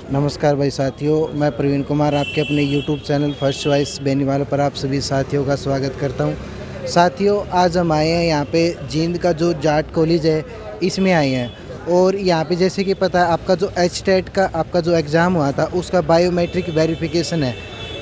नमस्कार भाई साथियों, मैं प्रवीण कुमार आपके अपने YouTube channel first choice Beniwal पर आप सभी साथियों का स्वागत करता हूं। साथियों, आज हम आए हैं यहाँ पे जींद का जो जाट कॉलेज है इसमें आए हैं। और यहाँ पे जैसे कि पता है आपका जो एचटेट का आपका जो एग्ज़ाम हुआ था उसका बायोमेट्रिक वेरिफिकेशन है।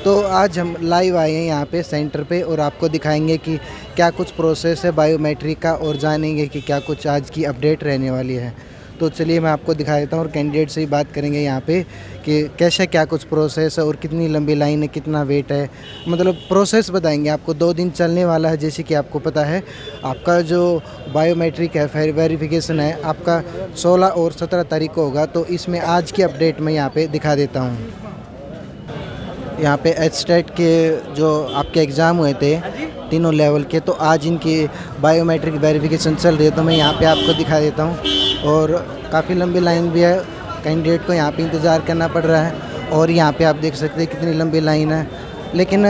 तो आज हम लाइव आए हैं यहाँ पे सेंटर पे और आपको दिखाएंगे कि क्या कुछ प्रोसेस है बायोमेट्रिक का और जानेंगे कि क्या कुछ आज की अपडेट रहने वाली है। तो चलिए मैं आपको दिखा देता हूँ और कैंडिडेट से ही बात करेंगे यहाँ पे कि कैसे क्या कुछ प्रोसेस है और कितनी लंबी लाइन है, कितना वेट है, मतलब प्रोसेस बताएंगे आपको। 2 दिन चलने वाला है। जैसे कि आपको पता है आपका जो बायोमेट्रिक है वेरिफिकेशन है आपका 16 और 17 तारीख को होगा। तो इसमें आज की अपडेट मैं यहाँ पे दिखा देता हूँ। यहाँ पे एचटेट के जो आपके एग्ज़ाम हुए थे तीनों लेवल के, तो आज इनकी बायोमेट्रिक वेरिफिकेशन चल रही है। तो मैं यहाँ पे आपको दिखा देता हूँ और काफ़ी लंबी लाइन भी है, कैंडिडेट को यहाँ पे इंतज़ार करना पड़ रहा है। और यहाँ पे आप देख सकते हैं कितनी लंबी लाइन है। लेकिन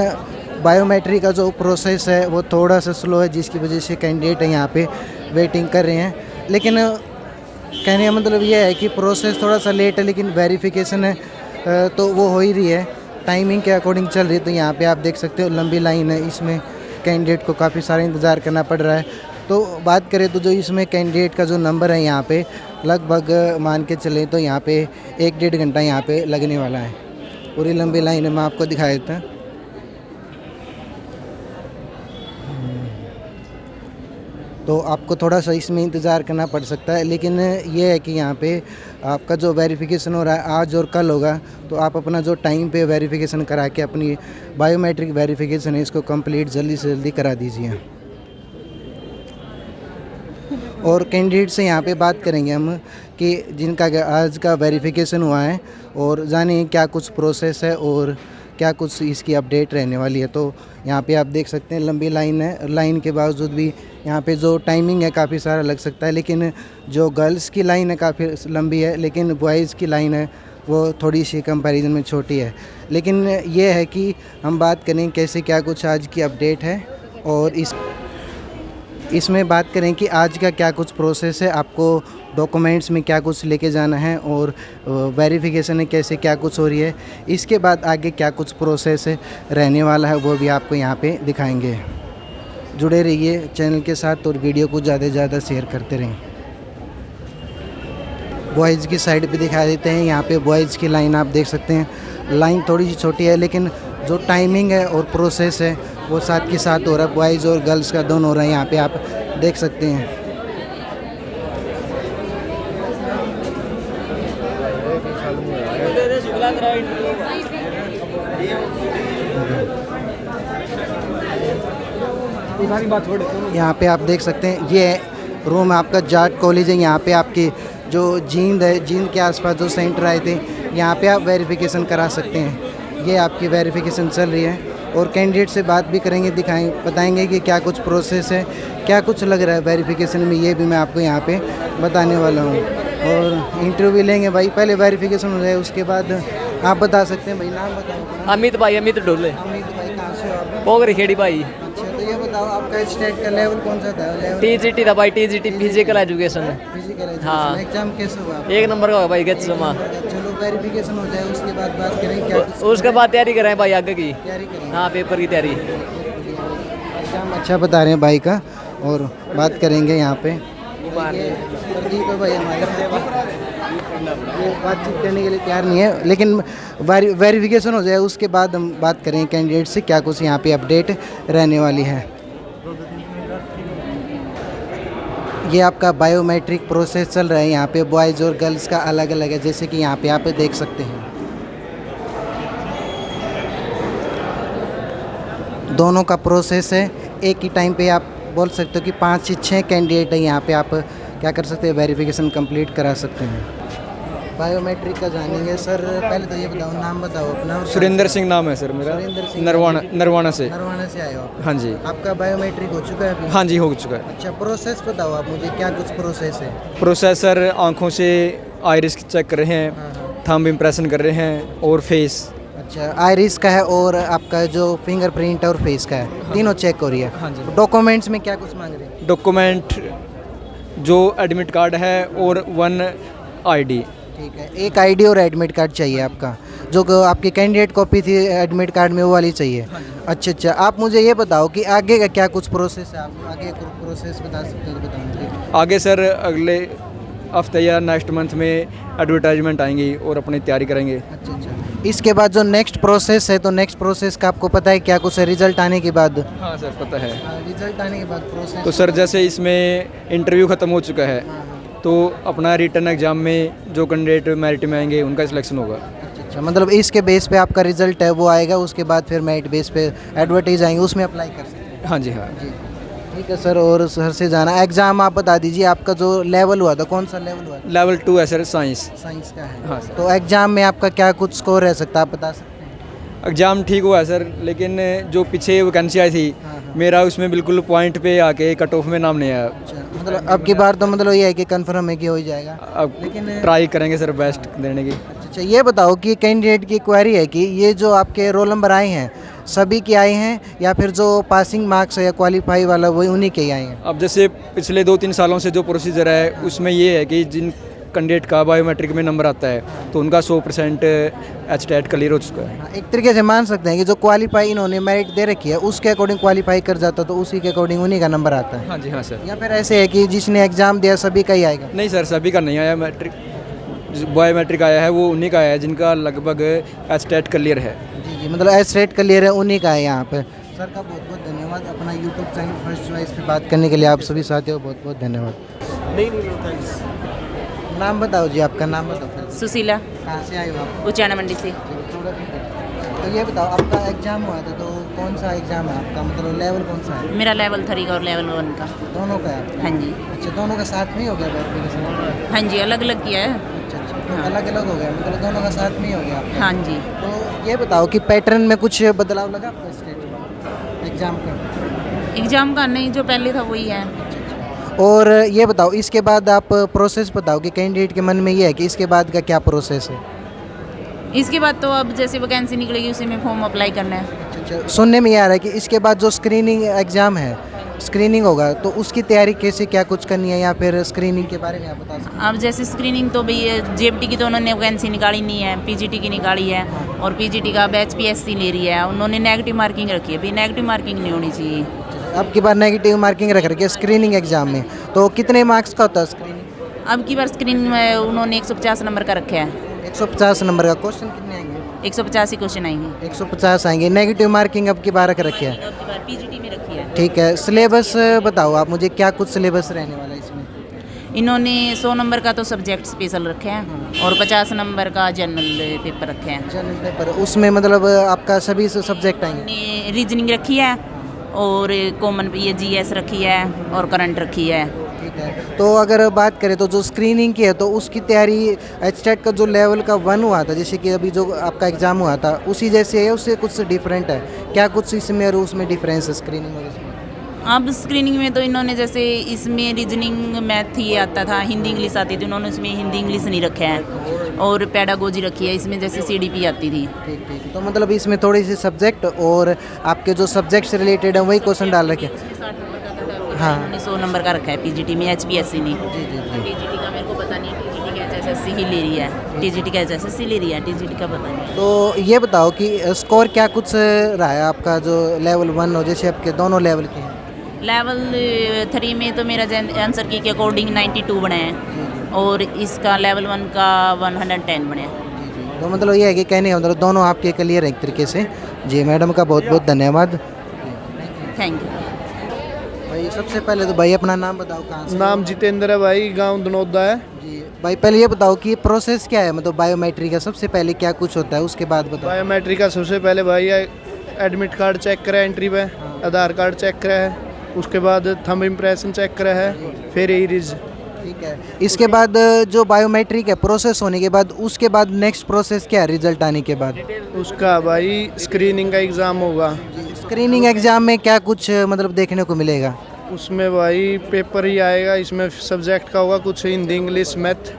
बायोमेट्रिक का जो प्रोसेस है वो थोड़ा सा स्लो है, जिसकी वजह से कैंडिडेट यहाँ पे वेटिंग कर रहे हैं। लेकिन कहने का मतलब ये है कि प्रोसेस थोड़ा सा लेट है, लेकिन वेरिफिकेशन है तो वो हो ही रही है, टाइमिंग के अकॉर्डिंग चल रही है। तो यहाँ पे आप देख सकते हो लंबी लाइन है, इसमें कैंडिडेट को काफ़ी सारा इंतज़ार करना पड़ रहा है। तो बात करें तो जो इसमें कैंडिडेट का जो नंबर है यहाँ पे लगभग मान के चलें तो यहाँ पे 1-1.5 घंटा यहाँ पे लगने वाला है। पूरी लंबी लाइन है, मैं आपको दिखा देता हूँ। तो आपको थोड़ा सा इसमें इंतज़ार करना पड़ सकता है। लेकिन ये है कि यहाँ पे आपका जो वेरिफिकेशन हो रहा है आज और कल होगा, तो आप अपना जो टाइम पे वेरिफिकेशन करा के अपनी बायोमेट्रिक वेरिफिकेशन है इसको कंप्लीट जल्दी से जल्दी करा दीजिए। और कैंडिडेट से यहाँ पे बात करेंगे हम कि जिनका आज का वेरिफिकेशन हुआ है और जाने क्या कुछ प्रोसेस है और क्या कुछ इसकी अपडेट रहने वाली है। तो यहाँ पे आप देख सकते हैं लंबी लाइन है, लाइन के बावजूद भी यहाँ पे जो टाइमिंग है काफ़ी सारा लग सकता है। लेकिन जो गर्ल्स की लाइन है काफ़ी लंबी है, लेकिन बॉयज़ की लाइन है वो थोड़ी सी कंपैरिजन में छोटी है। लेकिन ये है कि हम बात करें कैसे क्या कुछ आज की अपडेट है और इसमें बात करें कि आज का क्या कुछ प्रोसेस है, आपको डॉक्यूमेंट्स में क्या कुछ लेके जाना है और वेरिफिकेशन में कैसे क्या कुछ हो रही है। इसके बाद आगे क्या कुछ प्रोसेस है रहने वाला है वो भी आपको यहाँ पे दिखाएंगे। जुड़े रहिए चैनल के साथ और वीडियो को ज़्यादा से ज़्यादा शेयर करते रहें। बॉयज़ की साइड पे दिखा देते हैं। यहाँ पे बॉयज़ की लाइन आप देख सकते हैं, लाइन थोड़ी सी छोटी है, लेकिन जो टाइमिंग है और प्रोसेस है वो साथ के साथ हो रहा है। बॉयज़ और गर्ल्स का दोनों हो रहा है, यहाँ पे आप देख सकते हैं। यहाँ पे आप देख सकते हैं ये रूम आपका जाट कॉलेज है। यहाँ पे आपकी जो जींद है, जींद के आसपास जो सेंटर आए थे यहाँ पे आप वेरिफिकेशन करा सकते हैं। ये आपकी वेरिफिकेशन चल रही है और कैंडिडेट से बात भी करेंगे, बताएंगे कि क्या कुछ प्रोसेस है, क्या कुछ लग रहा है वेरिफिकेशन में, ये भी मैं आपको यहाँ पे बताने वाला हूँ। और इंटरव्यू भी लेंगे भाई, पहले वेरिफिकेशन हो जाए उसके बाद आप बता सकते हैं। भाई नाम बताओ। अमित भाई, अमित डोले। अमित भाई कहाँ से हो आप? पोगरी खेड़ी भाई। अच्छा, तो ये बताओ आपका स्टेट का लेवल कौन सा था? लेवल टीजीटी था भाई, TGT physical education. Physical education. हाँ। एग्जाम कैसे हुआ? 1 नंबर का भाई गेट जमा। चलो वेरिफिकेशन हो जाए उसके बाद बात करें क्या उसके बाद तैयारी करें भाई आगे की। तैयारी करें। हाँ, पेपर की तैयारी। एग्जाम अच्छा बता रहे हैं भाई का और बात करेंगे यहाँ पे। प्रदीप है भाई हमारे, वो बातचीत करने के लिए तैयार नहीं है, लेकिन वेरिफिकेशन हो जाए उसके बाद हम बात करें कैंडिडेट से क्या कुछ यहाँ पे अपडेट रहने वाली है। ये आपका बायोमेट्रिक प्रोसेस चल रहा है। यहाँ पे बॉयज़ और गर्ल्स का अलग अलग है, जैसे कि यहाँ पे आप देख सकते हैं। दोनों का प्रोसेस है एक ही टाइम पे। आप बोल सकते हो कि 5 से 6 कैंडिडेट है यहाँ पे, आप क्या कर सकते हैं वेरिफिकेशन कंप्लीट करा सकते हैं। बायोमेट्रिक का जानेंगे। सर पहले तो ये बताओ, नाम बताओ अपना। सुरेंद्र सिंह नाम है सर मेरा। सुरेंद्र सिंह। नरवाना से। नरवाना से आए हो आप? हाँ जी। आपका बायोमेट्रिक हो चुका है अभी? हाँ जी, हो चुका है। अच्छा, प्रोसेस बताओ आप मुझे, क्या कुछ प्रोसेस है? प्रोसेसर आंखों से आइरिस चेक कर रहे हैं, हाँ। थंब इम्प्रेशन कर रहे हैं और फेस। अच्छा, आइरिस का है और आपका जो फिंगरप्रिंट और फेस का है, तीनों चेक हो रही है। हाँ जी। डॉक्यूमेंट्स में क्या कुछ मांग रहे हैं? डॉक्यूमेंट जो एडमिट कार्ड है और 1 ID। ठीक है, एक आईडी और एडमिट कार्ड चाहिए आपका, जो आपकी कैंडिडेट कॉपी थी एडमिट कार्ड में वो वाली चाहिए। अच्छा, आप मुझे ये बताओ कि आगे का क्या कुछ प्रोसेस है, आप आगे प्रोसेस बता सकते हो तो बताओ मुझे। आगे सर अगले हफ्ते या नेक्स्ट मंथ में एडवर्टाइजमेंट आएंगी और अपनी तैयारी करेंगे। अच्छा, इसके बाद जो नेक्स्ट प्रोसेस है, तो नेक्स्ट प्रोसेस का आपको पता है क्या कुछ है रिजल्ट आने के बाद? हाँ सर पता है। रिजल्ट आने के बाद प्रोसेस तो सर जैसे इसमें इंटरव्यू ख़त्म हो चुका है, तो अपना रिटर्न एग्ज़ाम में जो कैंडिडेट मेरिट में आएंगे उनका सिलेक्शन होगा। अच्छा, मतलब इसके बेस पे आपका रिजल्ट है वो आएगा, उसके बाद फिर मेरिट बेस पे एडवर्टाइज आएंगे, उसमें अप्लाई कर सकते हैं। हाँ जी हाँ। जी, ठीक है सर। और सर से जाना एग्ज़ाम आप बता दीजिए, आपका जो लेवल हुआ था कौन सा लेवल हुआ था? लेवल 2 है सर साइंस। साइंस का है। हाँ सर। तो एग्ज़ाम में आपका क्या कुछ स्कोर रह सकता है, आप बता सकते हैं? एग्ज़ाम ठीक हुआ है सर, लेकिन जो पीछे वैकेंसी आई थी हाँ। मेरा उसमें बिल्कुल पॉइंट पे आके कट ऑफ में नाम नहीं आया। अच्छा, मतलब अब की बार तो मतलब ये है कि कंफर्म है कि हो ही जाएगा। अब लेकिन ट्राई करेंगे सर बेस्ट देने की। अच्छा, ये बताओ कि कैंडिडेट की क्वेरी है कि ये जो आपके रोल नंबर आए हैं सभी के आए हैं या फिर जो पासिंग मार्क्स है या क्वालिफाई वाला वही उन्हीं के ही आए हैं? अब जैसे पिछले 2-3 सालों से जो प्रोसीजर है उसमें ये है कि जिन कैंडिडेट का बायोमेट्रिक में नंबर आता है तो उनका 100% एचटेट क्लियर हो चुका है। हाँ, एक तरीके से मान सकते हैं कि जो क्वालिफाई इन्होंने मेरिट दे रखी है उसके अकॉर्डिंग क्वालिफाई कर जाता तो उसी के अकॉर्डिंग उन्हीं का नंबर आता है। हाँ जी हाँ सर। या फिर ऐसे है कि जिसने एग्ज़ाम दिया सभी का ही आएगा? नहीं सर, सभी का नहीं आया मैट्रिक, बायोमेट्रिक आया है वो उन्हीं का आया है जिनका लगभग एचटेट क्लियर है। जी, मतलब एस रेट क्लियर है उन्हीं का है यहाँ पे। सर का बहुत बहुत धन्यवाद, अपना यूट्यूब चैनल फर्स्ट चॉइस पे बात करने के लिए आप सभी साथियों को बहुत बहुत धन्यवाद। नाम बताओ जी, आपका नाम बताओ फिर। सुशीला, कहाँ से आए हो आप? उचाना मंडी से। तो ये बताओ आपका एग्ज़ाम हुआ था तो कौन सा एग्ज़ाम है आपका, मतलब लेवल कौन सा है? मेरा लेवल 3 का और लेवल 1 का। दोनों का है आपका? हाँ जी। अच्छा, दोनों का साथ में ही हो गया वेरिफिकेशन? हाँ जी, अलग अलग किया है। अच्छा, तो अलग अलग हो गया, मतलब दोनों का साथ में ही हो गया आपका? हाँ जी। तो ये बताओ कि पैटर्न में कुछ बदलाव लगा आपका स्टेट एग्ज़ाम का? एग्ज़ाम का नहीं, जो पहले था वही है। और ये बताओ इसके बाद आप प्रोसेस बताओ कि कैंडिडेट के मन में ये है कि इसके बाद का क्या प्रोसेस है? इसके बाद तो अब जैसे वैकेंसी निकलेगी उसी में फॉर्म अप्लाई करना है। अच्छा, सुनने में ये आ रहा है कि इसके बाद जो स्क्रीनिंग एग्ज़ाम है, स्क्रीनिंग होगा तो उसकी तैयारी कैसे क्या कुछ करनी है, या फिर स्क्रीनिंग के बारे में आप बता सकते हैं? अब जैसे स्क्रीनिंग तो भाई जेएफटी की तो उन्होंने वैकेंसी निकाली नहीं है, पीजीटी की निकाली है, और पीजीटी का अब एचपीएससी ले रही है, उन्होंने नेगेटिव मार्किंग रखी है। भाई नेगेटिव मार्किंग नहीं होनी चाहिए। अब की बार नेगेटिव मार्किंग रख रखी है स्क्रीनिंग एग्ज़ाम में, तो कितने मार्क्स का होता है स्क्रीनिंग? अब की बार स्क्रीनिंग में उन्होंने 150 नंबर का रखा है। 150 नंबर का। क्वेश्चन कितने आएंगे? 150 ही क्वेश्चन आएंगे। 150 आएंगे। नेगेटिव मार्किंग अब की बार रख रखी है। अब की बार पीजीटी में रखी है। ठीक है, सिलेबस बताओ आप मुझे, क्या कुछ सिलेबस रहने वाला है इसमें? इन्होंने 100 नंबर का तो सब्जेक्ट स्पेशल रखे हैं और 50 नंबर का जनरल पेपर रखे हैं। जनरल पेपर, उसमें मतलब आपका सभी सब्जेक्ट आएंगे? इन्होंने रीजनिंग रखी है और कॉमन ये जीएस रखी है और करंट रखी है। ठीक है, तो अगर बात करें तो जो स्क्रीनिंग की है तो उसकी तैयारी एचटेट का जो लेवल का 1 हुआ था, जैसे कि अभी जो आपका एग्ज़ाम हुआ था उसी जैसे है, उससे कुछ डिफरेंट है क्या कुछ इसमें और उसमें डिफरेंस है स्क्रीनिंग और इसमें? अब स्क्रीनिंग में तो इन्होंने जैसे इसमें रीजनिंग मैथ ही आता था, हिंदी इंग्लिश आती थी, उन्होंने इसमें हिंदी इंग्लिश नहीं रखे हैं, और पेडागोजी रखी है इसमें जैसे सीडीपी आती थी। ठीक ठीक, तो मतलब इसमें थोड़ी सी सब्जेक्ट और आपके जो सब्जेक्ट से रिलेटेड है वही क्वेश्चन डाल रखे हैं। 60 नंबर का था, हाँ। उन्होंने 100 नंबर का रखा है पीजीटी में, एचपीएससी ने। जी जी जी। टीजीटी का मेरे को पता नहीं है, टीजीटी का एचएसएससी ही ले रही है, टीजीटी का एचएसएससी ले रही है, टीजीटी का पता नहीं। तो ये बताओ कि स्कोर क्या कुछ रहा है आपका, जो लेवल 1 हो, जैसे आपके दोनों लेवल के हैं? लेवल 3 में तो मेरा आंसर की के अकॉर्डिंग 92 बने हैं और इसका लेवल 1 का 110 बने हैं। तो मतलब ये है कि कहने का मतलब दोनों आपके क्लियर है एक तरीके से। जी, मैडम का बहुत बहुत धन्यवाद। Thank you. भाई सबसे पहले तो भाई अपना नाम बताओ, कहाँ से? नाम जितेंद्र है भाई, गांव दनौदा है। जी भाई, पहले ये बताओ कि प्रोसेस क्या है, मतलब बायोमेट्रिक का सबसे पहले क्या कुछ होता है उसके बाद बताओ। बायोमेट्रिक का सबसे पहले भाई एडमिट कार्ड चेक करा है, एंट्री पे आधार कार्ड चेक करा है, उसके बाद थंब इम्प्रेशन चेक करा है, फिर इरिज। ठीक है, इसके बाद जो बायोमेट्रिक है प्रोसेस होने के बाद उसके बाद नेक्स्ट प्रोसेस क्या है रिजल्ट आने के बाद? उसका भाई स्क्रीनिंग का एग्ज़ाम होगा। स्क्रीनिंग एग्जाम में क्या कुछ मतलब देखने को मिलेगा? उसमें भाई पेपर ही आएगा, इसमें सब्जेक्ट का होगा कुछ हिंदी इंग्लिश मैथ,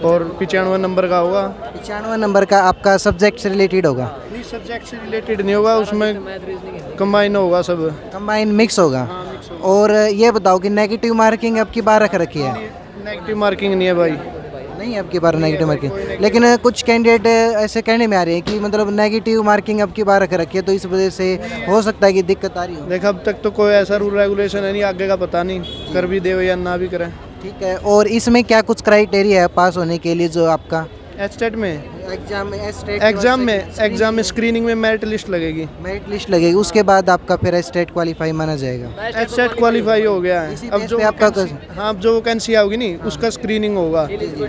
और 95 नंबर का होगा। 95 नंबर का आपका सब्जेक्ट से रिलेटेड होगा? नहीं, सब्जेक्ट से रिलेटेड नहीं होगा, उसमें कंबाइन होगा सब। कंबाइन मिक्स होगा। और ये बताओ कि नेगेटिव मार्किंग अब की बार रख रखी है? नेगेटिव मार्किंग नहीं है भाई। नहीं नहीं है आपकी बार नेगेटिव मार्किंग, लेकिन कुछ कैंडिडेट ऐसे कहने में आ रहे हैं कि मतलब नेगेटिव मार्किंग अब की बार रख रखी है, तो इस वजह से हो सकता है कि दिक्कत आ रही हो। देख अब तक तो कोई ऐसा रूल रेगुलेशन है नहीं, आगे का पता नहीं, कर भी दे या ना भी करें। ठीक है, और इसमें क्या कुछ क्राइटेरिया है पास होने के लिए जो आपका एचटेट में एग्जाम एग्जाम में स्क्रीनिंग में मेरिट लिस्ट लगेगी, मेरिट लिस्ट लगेगी, उसके बाद आपका फिर स्टेट क्वालिफाई माना जाएगा। एचटेट क्वालिफाई हो गया इसी है। अब बेस जो पे आपका हाँ अब जो वैकेंसी आओगी नहीं उसका स्क्रीनिंग होगा,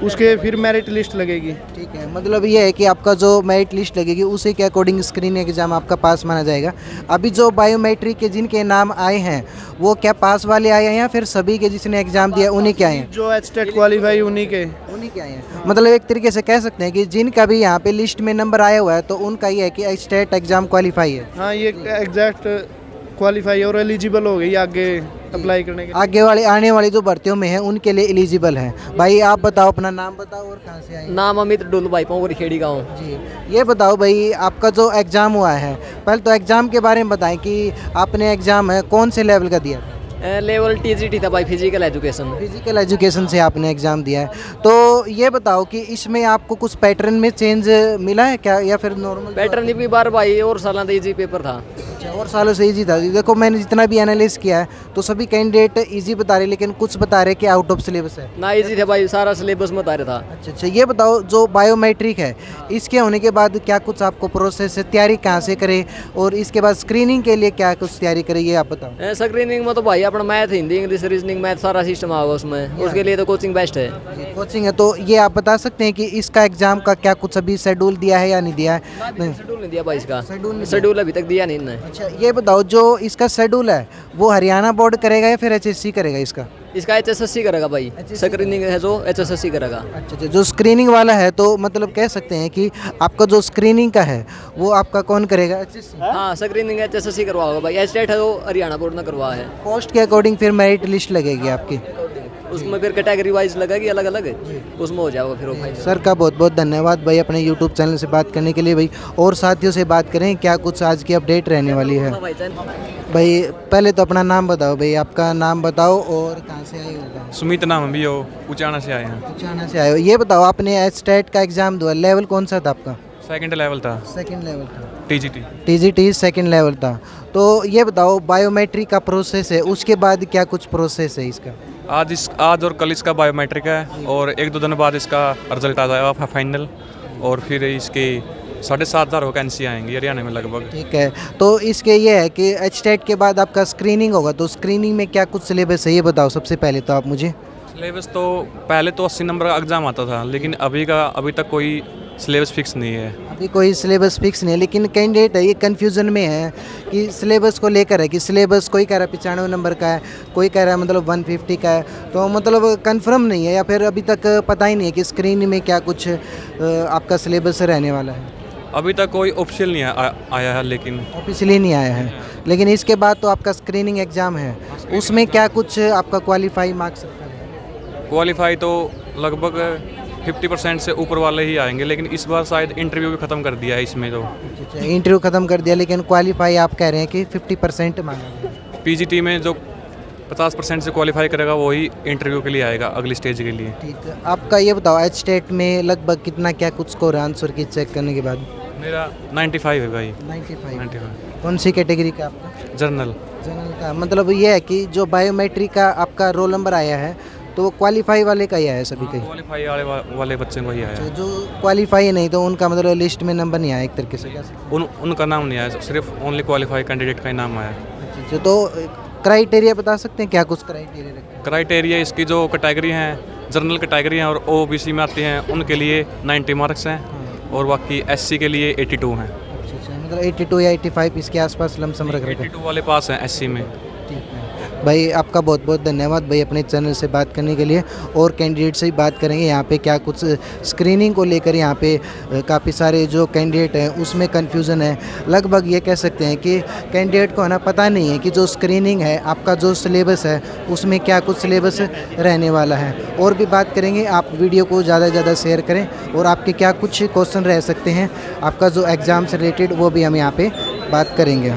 उसके फिर मेरिट लिस्ट लगेगी। ठीक है, मतलब ये है कि आपका जो मेरिट लिस्ट लगेगी उसी के अकॉर्डिंग स्क्रीनिंग एग्जाम आपका पास माना जाएगा। अभी जो बायोमेट्रिक के जिनके नाम आए हैं वो क्या पास वाले आए हैं या फिर सभी के जिसने एग्जाम दिया उन्हीं के आए हैं? जो एचटेट क्वालिफाई उन्हीं के आए हैं, मतलब एक तरीके से कह सकते हैं कि जिनका भी यहाँ पे लिस्ट में नंबर आया हुआ है तो उनका ये है कि स्टेट एग्जाम क्वालिफाई है। हाँ ये एग्जैक्ट क्वालिफाई और एलिजिबल हो गई आगे अप्लाई करने के लिए। आगे वाले आने वाली जो भर्तियों में है उनके लिए एलिजिबल है। भाई आप बताओ, अपना नाम बताओ और कहाँ से आए? नाम अमित डुल भाई, पोंगरी खेड़ी गाँव। जी, ये बताओ भाई आपका जो एग्ज़ाम हुआ है, पहले तो एग्ज़ाम के बारे में बताएं कि आपने एग्ज़ाम है कौन से लेवल का दिया था? लेवल TGT था भाई, फिजिकल एजुकेशन। फिजिकल एजुकेशन से आपने एग्ज़ाम दिया है, तो ये बताओ कि इसमें आपको कुछ पैटर्न में चेंज मिला है क्या या फिर नॉर्मल पैटर्न की बार भाई और साल इजी पेपर था। अच्छा, और सालों से इजी था? देखो मैंने जितना भी एनालिस किया है तो सभी कैंडिडेट इजी बता रहे, लेकिन कुछ बता रहे कि आउट ऑफ सिलेबस है। ना इजी था भाई, सारा सिलेबस में बता रहा था। अच्छा, ये बताओ जो बायोमेट्रिक है इसके होने के बाद क्या कुछ आपको प्रोसेस है, तैयारी कहाँ से करें और इसके बाद स्क्रीनिंग के लिए क्या कुछ तैयारी करें, ये आप बताओ। स्क्रीनिंग में तो भाई अपना math, Hindi, English, reasoning, math सारा सिस्टम आएगा उसमें, उसके लिए तो कोचिंग बेस्ट है। कोचिंग है, तो ये आप बता सकते हैं कि इसका एग्जाम का क्या कुछ अभी शेड्यूल दिया है या नहीं दिया है? नहीं, शेड्यूल नहीं दिया भाई इसका, शेड्यूल अभी तक दिया नहीं इन्होंने। अच्छा, ये बताओ जो इसका शेड्यूल है वो हरियाणा बोर्ड करेगा या फिर HSC करेगा इसका? इसका HSSC करेगा भाई, स्क्रीनिंग है जो HSSC करेगा। अच्छा, जो स्क्रीनिंग वाला है तो मतलब कह सकते हैं कि आपका जो स्क्रीनिंग का है वो आपका कौन करेगा? HSC? हाँ, स्क्रीनिंग HSSC करवा होगा भाई, एचटेट है वो हरियाणा बोर्ड ने करवा है। पोस्ट के अकॉर्डिंग फिर मेरिट लिस्ट लगेगी आपकी, उसमें फिर कैटेगरी वाइज लगेगी अलग अलग, उसमें हो जाएगा फिर वो फाइनल। सर का बहुत बहुत धन्यवाद भाई अपने यूट्यूब चैनल से बात करने के लिए। भाई और साथियों से बात करें क्या कुछ आज की अपडेट रहने वाली है। भाई पहले तो अपना नाम बताओ, भाई आपका नाम बताओ और कहाँ से आए हो? सुमित नाम है भी हो, उचाना से आए हैं। उचाना से आए हो। ये बताओ आपने स्टेट का एग्जाम दिया, लेवल कौन सा था आपका? सेकंड लेवल था। सेकंड लेवल था। TGT सेकंड लेवल था। तो ये बताओ बायोमेट्रिक का प्रोसेस है, उसके बाद क्या कुछ प्रोसेस है इसका? आज और कल इसका बायोमेट्रिक है और 1-2 दिन बाद इसका रिजल्ट आ जाएगा फाइनल, और फिर इसकी 7,500 वैकेंसी आएंगी हरियाणा में लगभग। ठीक है, तो इसके ये है कि HTET के बाद आपका स्क्रीनिंग होगा, तो स्क्रीनिंग में क्या कुछ सिलेबस है ये बताओ सबसे पहले तो आप मुझे। सिलेबस तो पहले तो 80 नंबर का एग्ज़ाम आता था, लेकिन अभी तक कोई सिलेबस फिक्स नहीं है। अभी कोई सिलेबस फिक्स नहीं है, लेकिन कैंडिडेट है ये कन्फ्यूज़न में है कि सिलेबस को लेकर है कि सिलेबस कोई कह रहा है 95 नंबर का है, कोई कह रहा है मतलब 150 का है, तो मतलब कंफर्म नहीं है या फिर अभी तक पता ही नहीं है कि स्क्रीनिंग में क्या कुछ आपका सिलेबस रहने वाला है। अभी तक कोई ऑप्शन नहीं आया है, लेकिन ऑफिशियली नहीं आया है, लेकिन इसके बाद तो आपका स्क्रीनिंग एग्ज़ाम है, उसमें क्या कुछ आपका क्वालिफाई मार्क्स सकता है? क्वालिफाई तो लगभग 50% से ऊपर वाले ही आएंगे, लेकिन इस बार शायद इंटरव्यू भी ख़त्म कर दिया है इसमें तो। अच्छा, इंटरव्यू ख़त्म कर दिया, लेकिन क्वालिफाई आप कह रहे हैं कि 50% मांगा गया। PGT में जो 50% से क्वालिफाई करेगा वही इंटरव्यू के लिए आएगा अगली स्टेज के लिए। ठीक है, आपका ये बताओ HTET में लगभग कितना क्या कुछ स्कोर आंसर की चेक करने के बाद? मेरा 95 है भाई। 95। कौन सी कैटेगरी का आपका? जर्नल का। मतलब ये है कि जो बायोमेट्रिक का आपका रोल नंबर आया है तो वो क्वालिफाई वाले का ही आया है सभी का? क्वालिफाई वाले बच्चे को ही आया है। जो क्वालिफाई नहीं तो उनका मतलब लिस्ट में नंबर नहीं आया एक तरीके से? उनका नाम नहीं आया, सिर्फ ओनली क्वालिफाई कैंडिडेट का ही नाम आया। अच्छा, तो क्राइटेरिया बता सकते हैं क्या कुछ क्राइटेरिया रखे? क्राइटेरिया इसकी जो कैटेगरी हैं, जर्नल कैटेगरी हैं और OBC में आती हैं उनके लिए 90 मार्क्स हैं, और बाकी SC के लिए 82 हैं। अच्छा, मतलब 82 या 85 इसके आसपास लमसम रख रखे? 82 वाले पास हैं SC में। ठीक है भाई, आपका बहुत बहुत धन्यवाद भाई अपने चैनल से बात करने के लिए। और कैंडिडेट से ही बात करेंगे यहाँ पे क्या कुछ स्क्रीनिंग को लेकर, यहाँ पे काफ़ी सारे जो कैंडिडेट हैं उसमें कन्फ्यूज़न है। लगभग ये कह सकते हैं कि कैंडिडेट को है ना पता नहीं है कि जो स्क्रीनिंग है आपका जो सिलेबस है उसमें क्या कुछ सिलेबस रहने वाला है। और भी बात करेंगे, आप वीडियो को ज़्यादा से ज़्यादा शेयर करें, और आपके क्या कुछ क्वेश्चन रह सकते हैं आपका जो एग्ज़ाम से रिलेटेड वो भी हम यहाँ पर बात करेंगे।